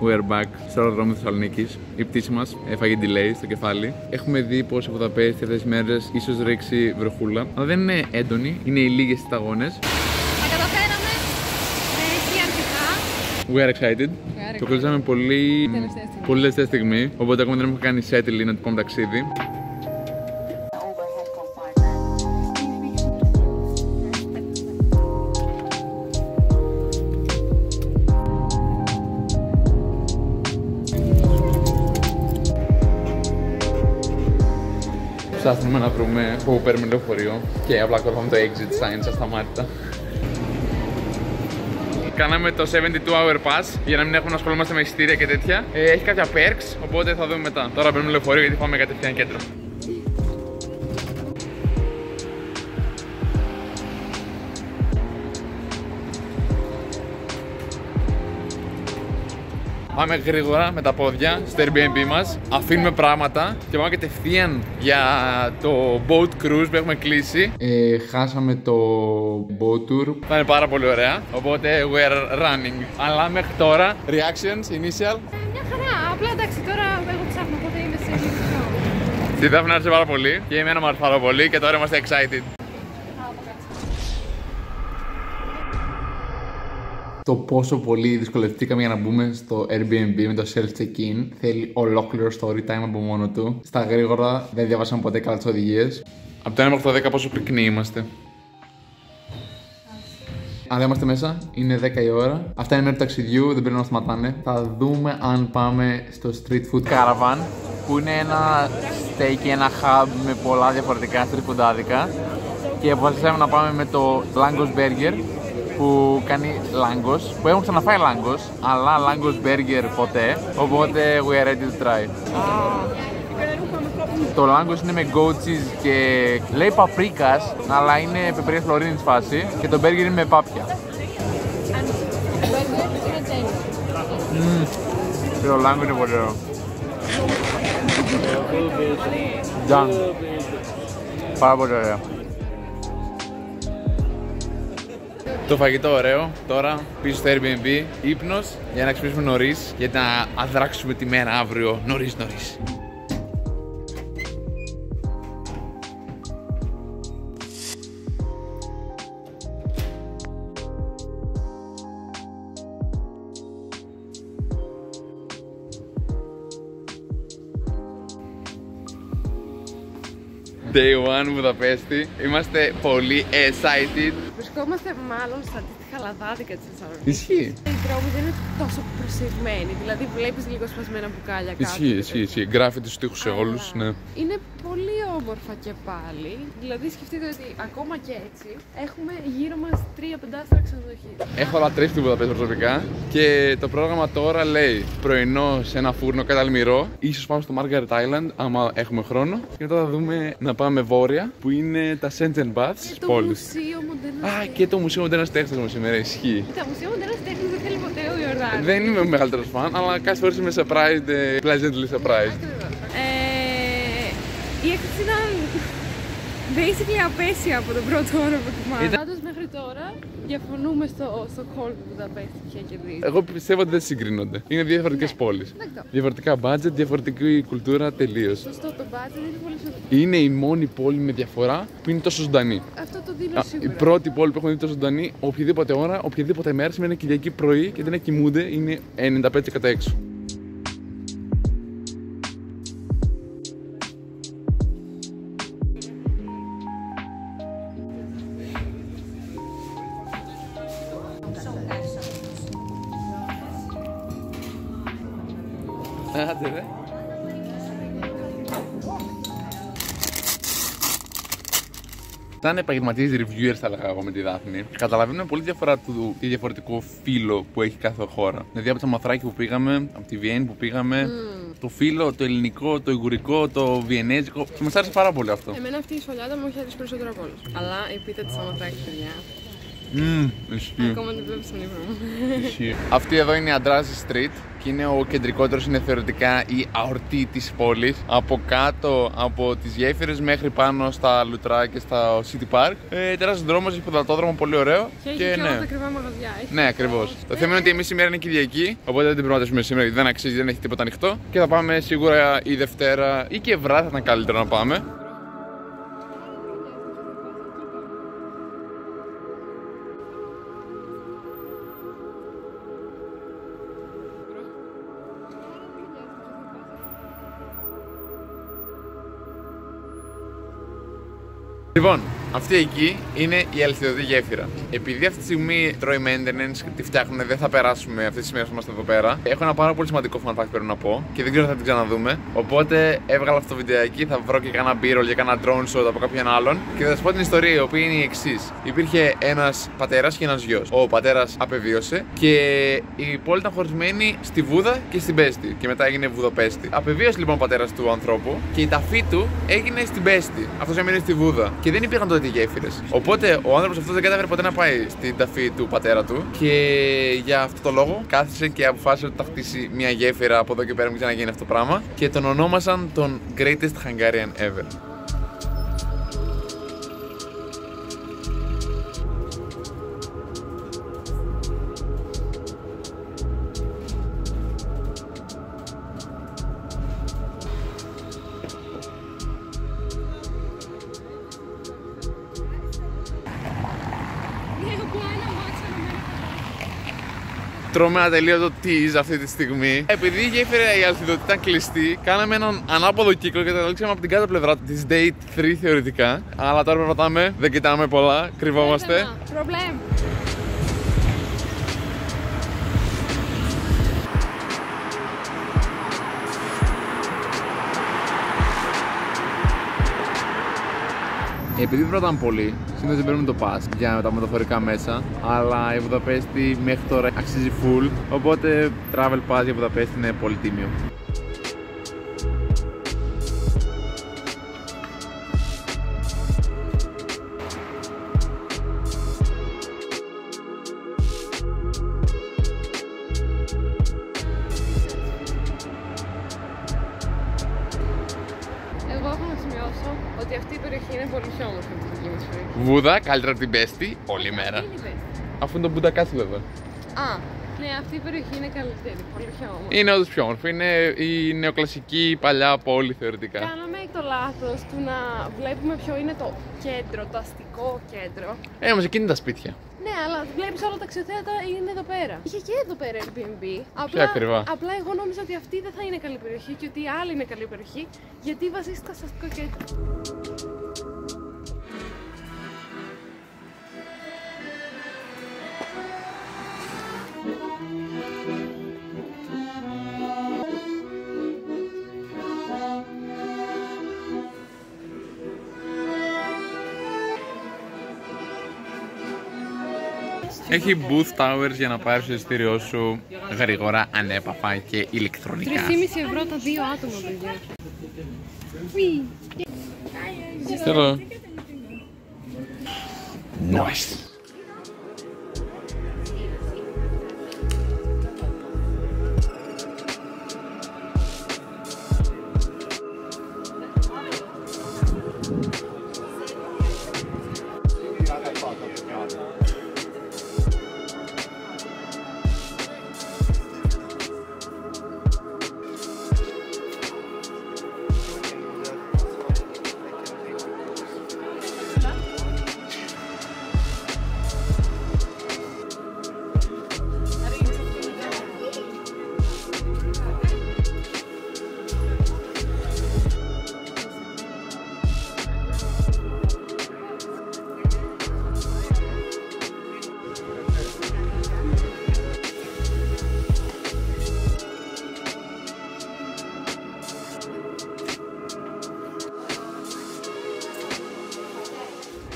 we're back στο αεροδρόμιο Θεσσαλονίκης. Η πτήση μας έφαγε delay στο κεφάλι. Έχουμε δει πως η Βουδαπέστη αυτές τις μέρες ίσως ρίξει βροχούλα, αλλά δεν είναι έντονη, είναι οι λίγες σταγόνες. Τα καταφέραμε και αρχικά. We are excited. Το κλείσαμε πολύ τελευταία στιγμή, οπότε ακόμα δεν έχουμε κάνει settle να του πάμε ταξίδι. Ψάχνουμε να βρούμε που παίρνουμε λεωφορείο και απλά κόβαμε το exit signs ασταμάτητα. Κάναμε το 72-hour pass για να μην έχουμε να ασχολούμαστε με εισιτήρια και τέτοια. Έχει κάποια perks, οπότε θα δούμε μετά. Τώρα παίρνουμε λεωφορείο γιατί πάμε κατευθείαν κέντρο. Πάμε γρήγορα με τα πόδια στο Airbnb μας, αφήνουμε πράγματα και πάμε κατευθείαν για το boat cruise που έχουμε κλείσει. Χάσαμε το boat tour. Θα είναι πάρα πολύ ωραία, οπότε we're running. Αλλά μέχρι τώρα, reactions, initial. Μια χαρά, απλά εντάξει τώρα εγώ ψάχνω, οπότε είμαι σε λίγο. Τη Δάφνη άρεσε πάρα πολύ και εμένα μου άρεσε πάρα πολύ και τώρα είμαστε excited. Το πόσο πολύ δυσκολευτήκαμε για να μπούμε στο Airbnb με το self-check-in θέλει ολόκληρο story time από μόνο του. Στα γρήγορα δεν διαβάσαμε ποτέ καλά τις οδηγίες. Από το 1 μέχρι το 10 πόσο πυκνοί είμαστε. Αλλά είμαστε μέσα, είναι 10 η ώρα. Αυτά είναι μέρη του ταξιδιού, δεν πρέπει να σταματάνε. Θα δούμε αν πάμε στο street food caravan, που είναι ένα steak, ένα hub με πολλά διαφορετικά street foodáδικα. Και αποφασίσαμε να πάμε με το Langos Burger, που κάνει Langos, που έχουν ξαναφάει Langos, αλλά Langos Burger ποτέ, οπότε we are ready to try. Το Langos είναι με goat cheese και λέει παπρίκας, αλλά είναι πεπρία φλωρίνης φάση, και το burger είναι με πάπια. Το Langos είναι πολύ ωραίο. Πάρα πολύ ωραίο. Το φαγητό ωραίο, τώρα πίσω στο Airbnb, ύπνος για να ξυπνήσουμε νωρίς, για να αδράξουμε τη μέρα αύριο νωρίς. Day 1 Βουδαπέστη. Είμαστε πολύ excited. Βρισκόμαστε μάλλον στα αντίστοιχα λαδάδικα της Θεσσαλονίκης. Ισχύει. Οι δρόμοι δεν είναι τόσο προσεγμένοι, δηλαδή βλέπεις λίγο σπασμένα μπουκάλια κάτω. Ισχύει. Γράφει τους τοίχους σε όλους, ναι. Είναι πολύ όμορφα και πάλι. Δηλαδή σκεφτείτε ότι ακόμα και έτσι έχουμε γύρω μας 3-5 ξενοδοχεία. Έχω λατρεύσει την Βουδαπέστη προσωπικά και το πρόγραμμα τώρα λέει πρωινό σε ένα φούρνο κατά Αλμυρό. Ίσως πάμε στο Margaret Island άμα έχουμε χρόνο. Και μετά θα δούμε να πάμε βόρεια που είναι τα Senchen Baths της πόλης. Και το Μουσείο Μοντέρνας Τέχνης έχουμε σήμερα, ισχύει. Τα Μουσείο Μοντέρνας Τέχνης δεν θέλει ποτέ ο Ιορδάνης. Δεν είμαι ο μεγαλύτερος φαν, αλλά κάποιες φορές είμαι surprised, pleasantly surprised. Η έκθεση ήταν basically απέσια από τον πρώτο όρο που θυμάμαι. Πάντως μέχρι τώρα διαφωνούμε στο call που Βουδαπέστη είχε κερδίσει. Εγώ πιστεύω ότι δεν συγκρίνονται. Είναι δύο διαφορετικές πόλεις. Διαφορετικά budget, διαφορετική κουλτούρα τελείως. Σωστό, το budget είναι πολύ σωστό. Είναι η μόνη πόλη με διαφορά που είναι τόσο ζωντανή. Αυτό το δίνω σίγουρα. Η πρώτη πόλη που έχουμε δει τόσο ζωντανή, οποιαδήποτε ώρα, οποιαδήποτε μέρα, σημαίνει Κυριακή πρωί και δεν κοιμούνται, είναι 95% έξω. Άντε ρε. Σαν επαγγελματίες reviewers θα έλεγα εγώ με τη Δάφνη, καταλαβαίνουμε πολύ διαφορετικό φύλλο που έχει κάθε χώρα. Δηλαδή από το Μαθράκι που πήγαμε, από τη Βιέννη που πήγαμε, το φύλλο, το ελληνικό, το ιγουρικό, το βιενέζικο. Και μας άρεσε πάρα πολύ αυτό. Εμένα αυτή η σφαλιάτα μου έχει αρέσει περισσότερο από όλους. Αλλά η πίτα της Μαθράκι, παιδιά. Ισχύει. Ακόμα δεν βλέπεις τον ύπνο μου. Αυτή εδώ είναι η Αντράζη Street και είναι ο κεντρικότερος, είναι θεωρητικά η αορτή της πόλης. Από κάτω από τις γέφυρες μέχρι πάνω στα Λουτρά και στα City Park. Τεράστιος δρόμος, έχει ποδηλατόδρομο πολύ ωραίο. Και έχει όλα τα ακριβά μαγαζιά. Ναι, ακριβώς. Το θέμα είναι ότι εμείς σήμερα είναι Κυριακή, οπότε δεν την προγραμματίσουμε σήμερα γιατί δεν αξίζει, δεν έχει τίποτα ανοιχτό. Και θα πάμε σίγουρα η Δευτέρα ή και βράδυ θα ήταν καλύτερο να πάμε. Λοιπόν, αυτή εκεί είναι η αληθινή γέφυρα. Επειδή αυτή τη στιγμή τρώει maintenance και τη φτιάχνουν, δεν θα περάσουμε αυτές τις μέρες που είμαστε εδώ πέρα. Έχω ένα πάρα πολύ σημαντικό fun fact πρέπει να πω και δεν ξέρω αν θα την ξαναδούμε. Οπότε έβγαλα αυτό το βιντεάκι, θα βρω και κάνα b-roll και κάνα drone shot από κάποιον άλλον και θα σας πω την ιστορία, η οποία είναι η εξής. Υπήρχε ένας πατέρας και ένας γιος. Ο πατέρας απεβίωσε και η πόλη ήταν χωρισμένη στη Βούδα και στην Πέστη. Και μετά έγινε Βουδοπέστη. Απεβίωσε λοιπόν ο πατέρας του ανθρώπου και η ταφή του έγινε στην Πέστη. Αυτός έμεινε στη Βούδα. Και δεν υπήρχαν τότε γέφυρες. Οπότε ο άνθρωπος αυτός δεν κατάφερε ποτέ να πάει στην ταφή του πατέρα του. Και για αυτό το λόγο κάθισε και αποφάσισε ότι θα χτίσει μια γέφυρα από εδώ και πέρα, μην ξαναγίνει αυτό το πράγμα. Και τον ονόμασαν τον Greatest Hungarian Ever. Τρώμε ατελείωτο tease αυτή τη στιγμή. Επειδή η γέφυρα η αλθιδωτή ήταν κλειστή, κάναμε έναν ανάποδο κύκλο και καταλήξαμε από την κάτω πλευρά της Date 3 θεωρητικά. Αλλά τώρα περπατάμε, δεν κοιτάμε πολλά, κρυβόμαστε. Επειδή πρώτα πολύ, συνήθως δεν παίρνουμε το pass για τα μεταφορικά μέσα, αλλά η Βουδαπέστη μέχρι τώρα αξίζει full, οπότε travel pass για Βουδαπέστη είναι πολύ τίμιο. Εγώ έχω να σημειώσω ότι αυτή η περιοχή είναι πολύ πιο όμορφη από τη δική μας περιοχή. Βούδα, καλύτερα από την Πέστη, όλη μέρα. Αφού είναι το Μπουντακάσι βέβαια. Α, ναι, αυτή η περιοχή είναι καλύτερη, πολύ πιο όμορφη. Είναι όντως πιο όμορφη, είναι η νεοκλασική παλιά πόλη θεωρητικά. Κάναμε το λάθος του να βλέπουμε ποιο είναι το κέντρο, το αστικό κέντρο. Όμως εκεί είναι τα σπίτια. Ναι, αλλά βλέπεις όλα τα αξιοθέατα είναι εδώ πέρα. Είχε και εδώ πέρα Airbnb. Απλά εγώ νόμιζα ότι αυτή δεν θα είναι καλή περιοχή και ότι η άλλη είναι καλή περιοχή, γιατί βασίστηκα στο αστικό κέντρο. Έχει booth towers για να πάρεις το εισιτήριό σου γρήγορα, ανέπαφα και ηλεκτρονικά. 3,5 ευρώ τα 2 άτομα, παιδιά. Hello. Nice.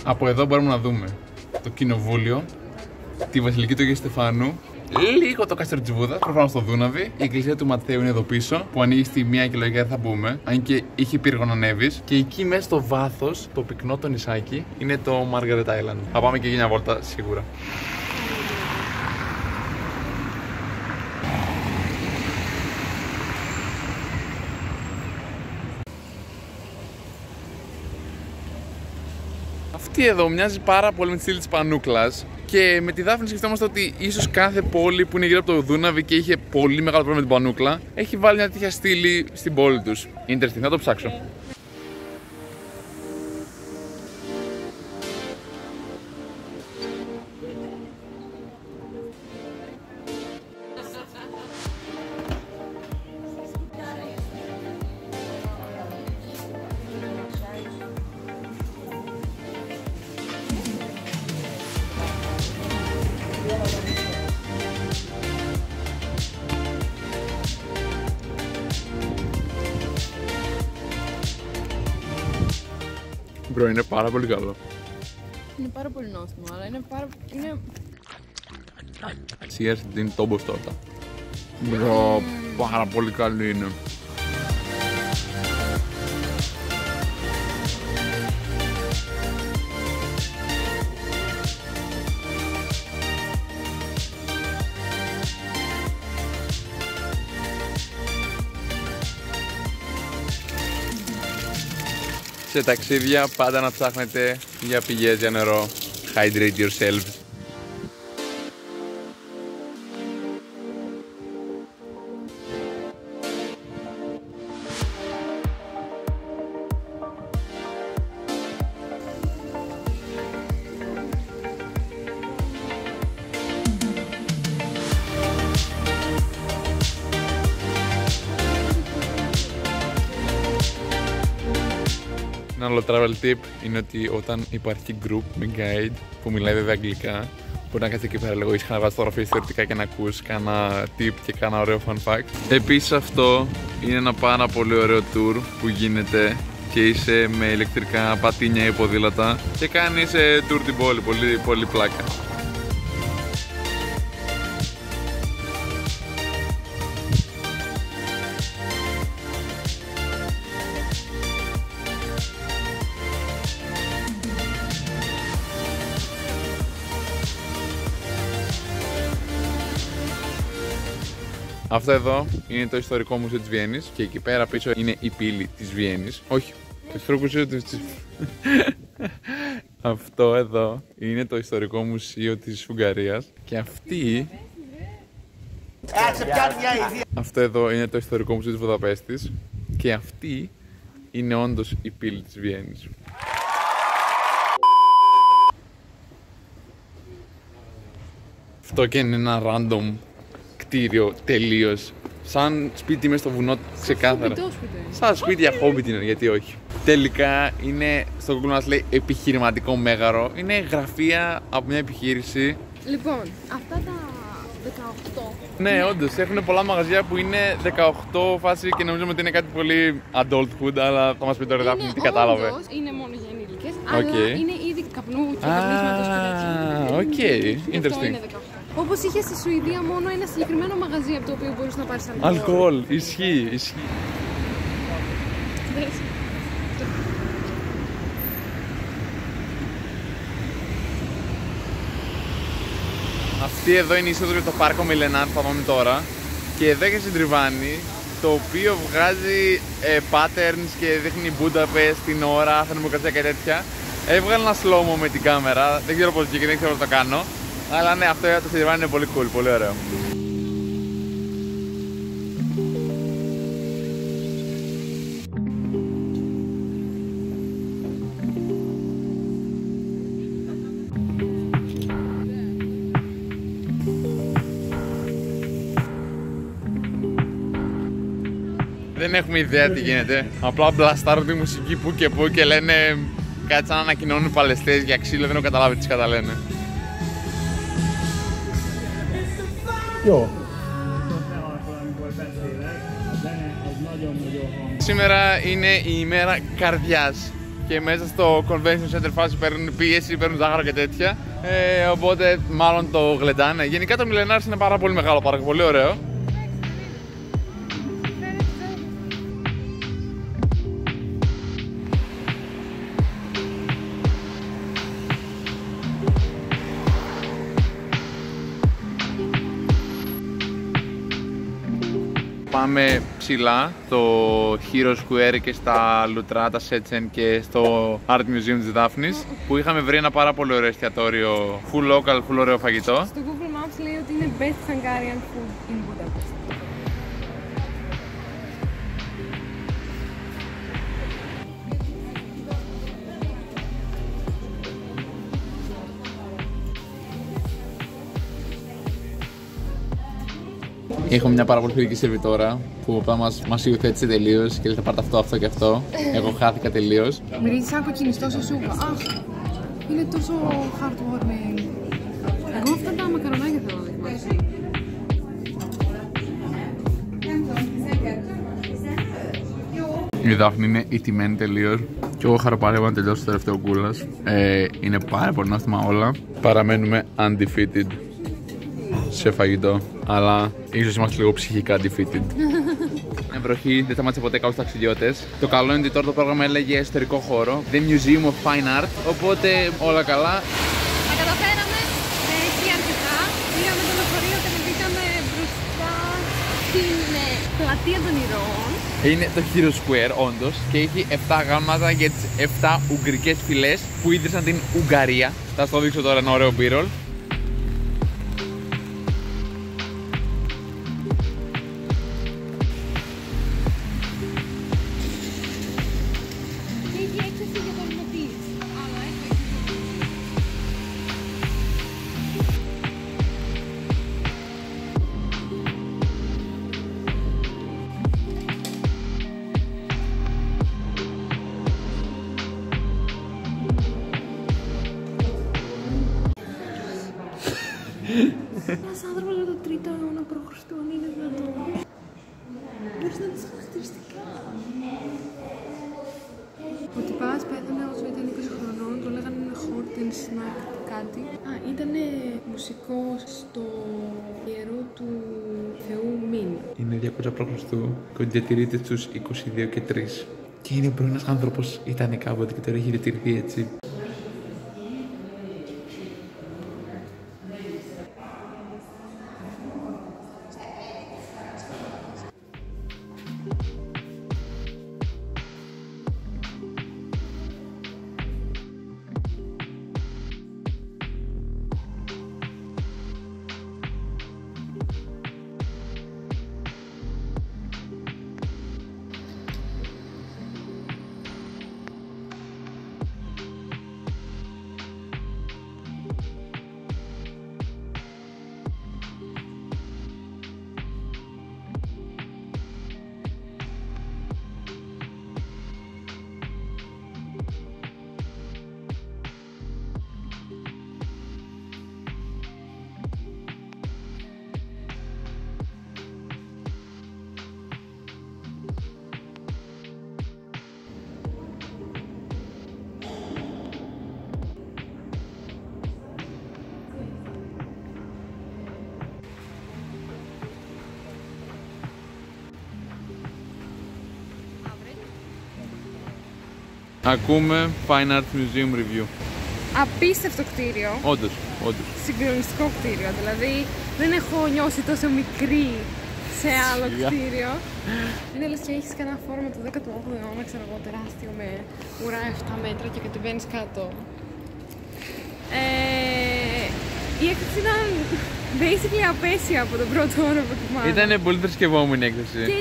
Από εδώ μπορούμε να δούμε το κοινοβούλιο, τη Βασιλική του Αγίου Στεφάνου, λίγο το κάστρο της Βούδας, προφανώς στο Δούναβι. Η εκκλησία του Ματθαίου είναι εδώ πίσω, που ανοίγει στη μία και λογικά δεν θα μπούμε. Αν και είχε πύργο να ανέβεις. Και εκεί μέσα στο βάθος, το πυκνό το νησάκι, είναι το Margaret Island. Θα πάμε και εκεί μια βόλτα σίγουρα. Αυτή εδώ μοιάζει πάρα πολύ με τη στήλη της Πανούκλας. Και με τη Δάφνη σκεφτόμαστε ότι ίσως κάθε πόλη που είναι γύρω από το Δούναβι και είχε πολύ μεγάλο πρόβλημα με την Πανούκλα έχει βάλει μια τέτοια στήλη στην πόλη τους. Interesting, θα το ψάξω. Μπρο, είναι πάρα πολύ καλό. Είναι πάρα πολύ νόστιμο, αλλά είναι πάρα... Cheers την τόμπος τόρτα. Μπρο, πάρα πολύ καλή είναι. Σε ταξίδια πάντα να ψάχνετε για πηγές για νερό. Hydrate yourself. Ένα άλλο travel tip είναι ότι όταν υπάρχει group με guide που μιλάει βέβαια αγγλικά, μπορεί να κάτσει εκεί πέρα λίγο ήσυχα να βάζεις φωτογραφίες θεωρητικά και να ακούς κάνα tip και κάνα ωραίο fun fact. Επίσης αυτό είναι ένα πάρα πολύ ωραίο tour που γίνεται και είσαι με ηλεκτρικά πατίνια ή ποδήλατα και κάνεις tour την πόλη, πολύ, πολύ πλάκα. Αυτό εδώ είναι το ιστορικό μουσείο της Βιέννης και εκεί πέρα πίσω είναι η πύλη της Βιέννης. Όχι, το ιστορικό μουσείο της... Αυτό εδώ είναι το ιστορικό μουσείο της Ουγγαρίας και αυτή... Αυτό εδώ είναι το ιστορικό μουσείο της Βουδαπέστης και αυτή είναι όντως η πύλη της Βιέννης. Αυτό και είναι ένα random κτίριο τελείως. Σαν σπίτι μέσα στο βουνό, ξεκάθαρα. Σαν σπίτι για χόμπιτ είναι, γιατί όχι. Τελικά είναι, στο Google μας λέει επιχειρηματικό μέγαρο. Είναι γραφεία από μια επιχείρηση. Λοιπόν, αυτά τα 18. Ναι, όντως, έχουν πολλά μαγαζιά που είναι 18 φάση και νομίζουμε ότι είναι κάτι πολύ adulthood, αλλά θα μας πει τώρα Δάφνη τι κατάλαβε. Όντως, είναι μόνο για ενήλικες, αλλά είναι ήδη καπνού και καπνίσματος και τέτοια. Interesting. Όπως είχε στη Σουηδία μόνο ένα συγκεκριμένο μαγαζί από το οποίο μπορείς να πάρεις αλκοόλ. Αλκοόλ, ισχύει, ισχύει. Αυτή εδώ είναι η είσοδος για το πάρκο Μιλενάρ, θα πάμε τώρα. Και εδώ έχει συντριβάνι, το οποίο βγάζει patterns και δείχνει Μπούνταπεστ την ώρα, θερμοκρασία και τέτοια. Έβγαλε ένα slow-mo με την κάμερα, δεν ξέρω πώς βγήκε, δεν ξέρω πώς το κάνω. Αλλά ναι, αυτό το συντριβάνι είναι πολύ cool, πολύ ωραίο. Δεν έχουμε ιδέα τι γίνεται. Απλά μπλαστάρουν τη μουσική που και που και λένε κάτι σαν να ανακοινώνουν παλαιστές για ξύλο. Δεν έχω καταλάβει τι καταλένε. Σήμερα είναι η ημέρα καρδιάς και μέσα στο Convention Center φάση παίρνουν πίεση, παίρνουν ζάχαρο και τέτοια. Οπότε μάλλον το γλεντάνε. Γενικά το Millenars είναι πάρα πολύ μεγάλο πάρκο, πολύ ωραίο. Πάμε ψηλά στο Hero Square και στα Λουτρά, τα Σέτσεν και στο Art Museum της Δάφνης, που είχαμε βρει ένα πάρα πολύ ωραίο εστιατόριο, full local, full ωραίο φαγητό. Στο Google Maps λέει ότι είναι best Hungarian food in Budapest. Έχουμε μια πάρα πολύ φιλική σερβιτόρα που μας υιοθέτησε τελείως και λέει θα πάρτε αυτό και αυτό. Εγώ χάθηκα τελείως. Μυρίζει σαν κοκκινιστό σε σούπα. Αχ, είναι τόσο heartwarming. Εγώ αυτά τα μακαρονάκια θέλω να δοκιμάσω. Η Δάφνη είναι ηττημένη τελείως και εγώ χαροπαλεύω να τελειώσω το τελευταίο κούλας. Είναι πάρα πολύ νόστιμα όλα. Παραμένουμε undefeated σε φαγητό, αλλά ίσως είμαστε λίγο ψυχικά defeated. Είναι βροχή, δεν σταμάτησε ποτέ κάπου στους ταξιδιώτες. Το καλό είναι ότι τώρα το πρόγραμμα έλεγε εσωτερικό χώρο, The Museum of Fine Art, οπότε όλα καλά. Τα καταφέραμε, έχει αρκετά. Πήγαμε το λεωφορείο και μπήκαμε μπροστά στην πλατεία των ηρώων. Είναι το Hero Square όντως και έχει 7 γράμματα για τις 7 ουγγρικές φυλές που ίδρυσαν την Ουγγαρία. Θα σας το δείξω τώρα ένα ωραίο b-roll. Ένας άνθρωπος για το 3ο αιώνα π.Χ. είναι δυνατό. Μπορείς να δεις χαρακτηριστικά. Ο τυπάς πέθανε όσο ήταν 20 χρονών, το λέγανε Horten Snack κάτι. Ήταν μουσικός στο ιερό του Θεού Μίν. Είναι 200 π.Χ. και διατηρείται στους 22 και 3. Και είναι ο πρώην άνθρωπος, ήταν κάποτε και τώρα έχει διατηρηθεί έτσι. Ακούμε Fine Art Museum Review. Απίστευτο κτίριο. Όντως. Συγκλονιστικό κτίριο. Δηλαδή δεν έχω νιώσει τόσο μικρή σε άλλο κτίριο. Είναι λες και έχεις κανένα φόρμα του 18ου αιώνα, ξέρω εγώ, τεράστιο με ουρά 7 μέτρα και κατεβαίνεις κάτω. Η έκθεση ήταν basically απέσια από τον πρώτο όρο που θυμάμαι. Ήταν πολύ θρησκευόμενη η έκθεση. Και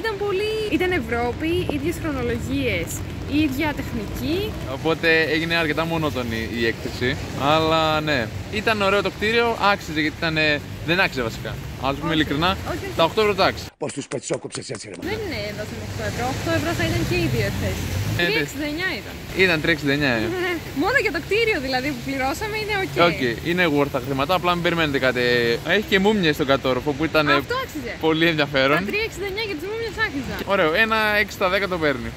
ήταν Ευρώπη, ίδιες χρονολογίες, η ίδια τεχνική. Οπότε έγινε αρκετά μονότονη η έκθεση. Αλλά ναι, ήταν ωραίο το κτίριο, άξιζε γιατί δεν άξιζε βασικά. Ας πούμε ειλικρινά, τα 8 ευρώ τάξη. Πώς τους πετσόκοψες έτσι ρε. Δεν είναι δώσαμε 8 ευρώ, 8 ευρώ θα ήταν και οι δύο εκθέσεις. 3,69 ήταν. Ήταν 3,69. Μόνο για το κτίριο δηλαδή που πληρώσαμε είναι ok. Ok, είναι worth τα χρήματα, απλά μην περιμένετε κάτι. Έχει και μούμιες στον κατόροφο που ήταν πολύ ενδιαφέρον. Τα 3,69 για τις μούμιες άξιζαν. Ωραίο, ένα 6 στα 10 το παίρνει.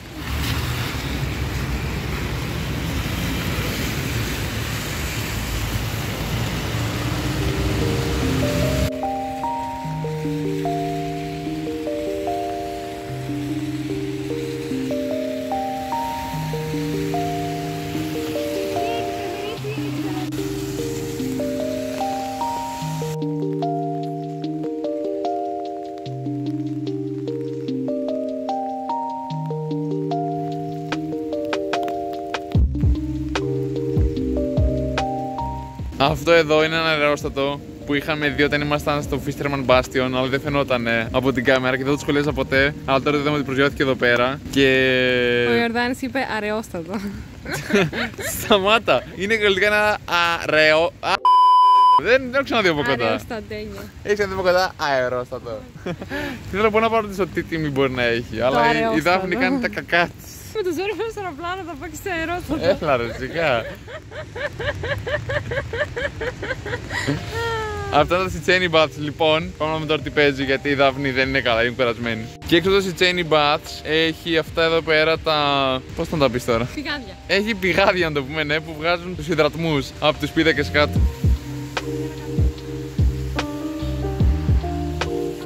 Αυτό εδώ είναι ένα αερόστατο που είχαμε δει όταν ήμασταν στο Fisherman Bastion, αλλά δεν φαινόταν από την κάμερα και δεν το σχολίαζα ποτέ. Αλλά τώρα είδαμε ότι προσγειώθηκε εδώ πέρα. Και. Ο Ιορδάνης είπε αραιόστατο. Σταμάτα! Είναι γαλλικά ένα αραιό. Δεν έχω ξαναδεί από κοντά. Αραιοστατένιο. Έχεις ξαναδεί από κοντά αερόστατο. Θέλω να πω να πάρω τι τιμή μπορεί να έχει. Αλλά η Δάφνη κάνει τα κακά της. Με το ζόρι φέρω στο αεροπλάνο, θα πάω και στο αερόστατο. Έλα ρε, σιγά. Αυτά τα Siceni Baths λοιπόν. Πάμε να δούμε τώρα τι παίζει, γιατί η Δάφνη δεν είναι καλά, είναι περασμένη. Και έξω από το Siceni Baths έχει αυτά εδώ πέρα τα. Πώς θα τα πεις τώρα? Πηγάδια. Έχει πηγάδια να το πούμε, ναι, που βγάζουν τους υδρατμούς από τους πίδακες κάτω.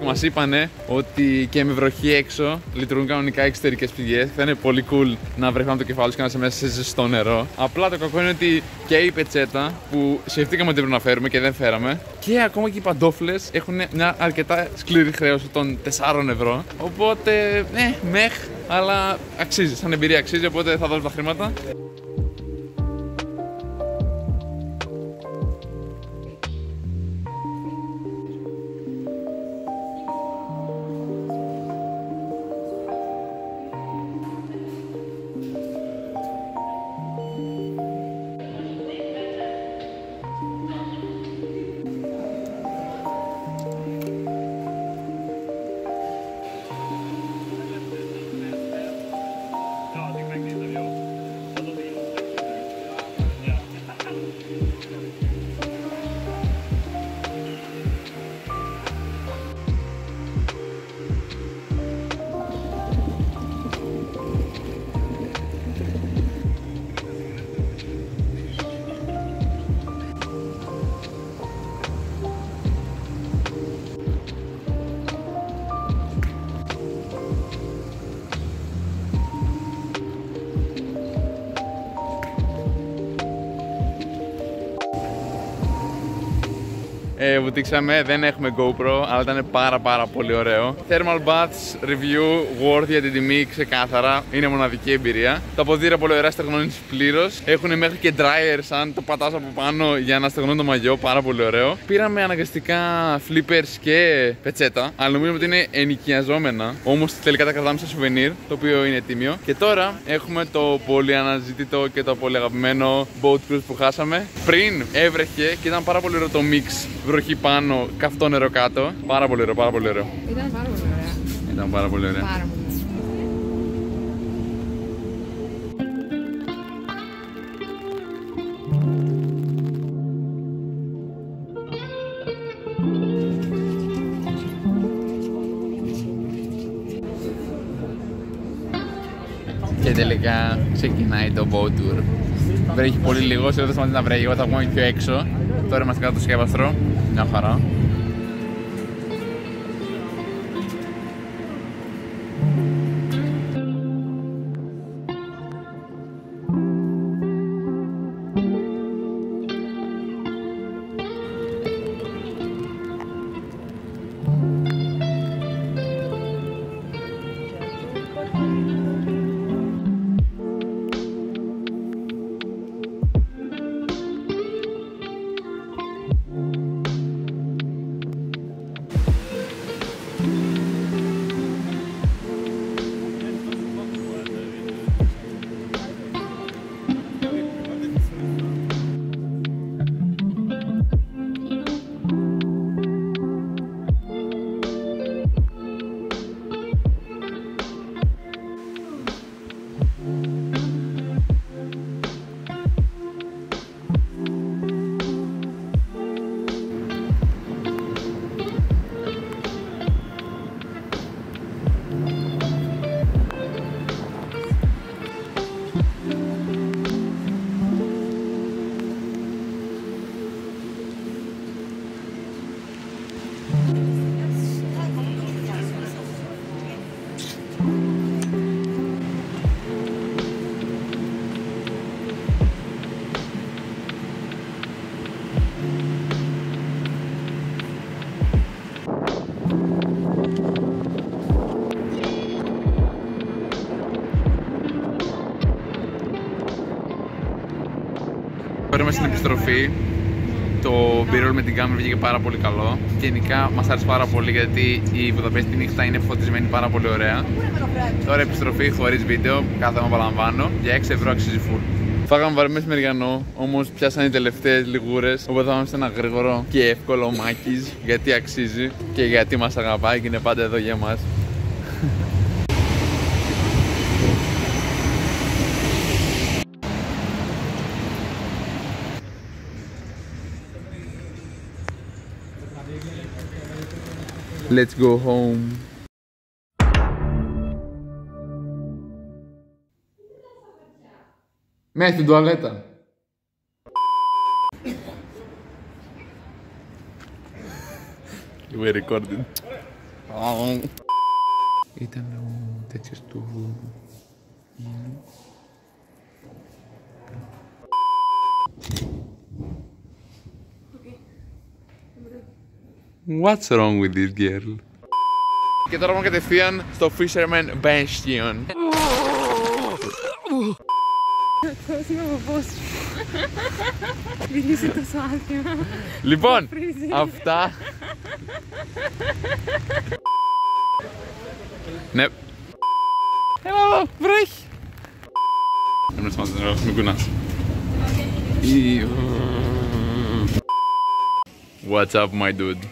Μας είπανε ότι και με βροχή έξω λειτουργούν κανονικά εξωτερικές πηγές. Θα είναι πολύ cool να βρέχουν το κεφάλι σου και να είσαι μέσα σε ζεστό νερό. Απλά το κακό είναι ότι και η πετσέτα που σκεφτήκαμε ότι πρέπει να φέρουμε και δεν φέραμε, και ακόμα και οι παντόφλες έχουν μια αρκετά σκληρή χρέωση των 4 ευρώ. Οπότε, μεχ, αλλά αξίζει. Σαν εμπειρία αξίζει, οπότε θα δώσω τα χρήματα. Βουτήξαμε, δεν έχουμε GoPro, αλλά ήταν πάρα πολύ ωραίο. Thermal Baths Review, worth για την τιμή, ξεκάθαρα. Είναι μοναδική εμπειρία. Τα ποδήλατα πολύ ωραία, στεγνώνεις πλήρως. Έχουν μέχρι και dryers, αν το πατάς από πάνω για να στεγνώνει το μαγιό, πάρα πολύ ωραίο. Πήραμε αναγκαστικά flippers και πετσέτα, αλλά νομίζουμε ότι είναι ενοικιαζόμενα. Όμως τελικά τα κρατάμε σε souvenir, το οποίο είναι τίμιο. Και τώρα έχουμε το πολύ αναζητητό και το πολύ αγαπημένο boat cruise που χάσαμε. Πριν έβρεχε και ήταν πάρα πολύ ωραίο το mix. Βροχή πάνω, καυτό νερό κάτω. Πάρα πολύ ωραίο, πάρα πολύ ωραίο. Ήταν πάρα πολύ ωραία. Ήταν πάρα πολύ ωραία. Πάρα πολύ. Και τελικά ξεκινάει το boat tour. Βρέχει πολύ λίγο, σε δεν σταματήσει να βρέχει, εγώ θα βγούμε πιο έξω. Τώρα είμαστε κάτω στο σκεύαστρο, μια χαρά. Παίρνουμε στην επιστροφή Το B-roll με την κάμερα βγήκε πάρα πολύ καλό. Γενικά μας άρεσε πάρα πολύ γιατί η Βουδαπέστη νύχτα είναι φωτισμένη πάρα πολύ ωραία. Τώρα επιστροφή χωρίς βίντεο, κάθομαι απολαμβάνω. Για 6 ευρώ αξίζει full. Φάγαμε βαρύ μεσημεριανό, όμως πιάσαν οι τελευταίες λιγούρες. Οπότε θα πάμε σε ένα γρήγορο και εύκολο Μάκης, γιατί αξίζει και γιατί μας αγαπάει και είναι πάντα εδώ για μας. Let's go home. Μέσα στην τουαλέτα. We recorded. Ήταν ο τέτοιος του... What's wrong with this girl? Και τώρα πάμε κατευθείαν στο Fisherman Bastion. Πώς είναι ο ποπός σου. Μην είσαι τόσο άθιμα. Λοιπόν, αυτά. Ναι. Έλα εδώ, βρέχει. Εμείς μας δεν μην κουνάς. What's up my dude?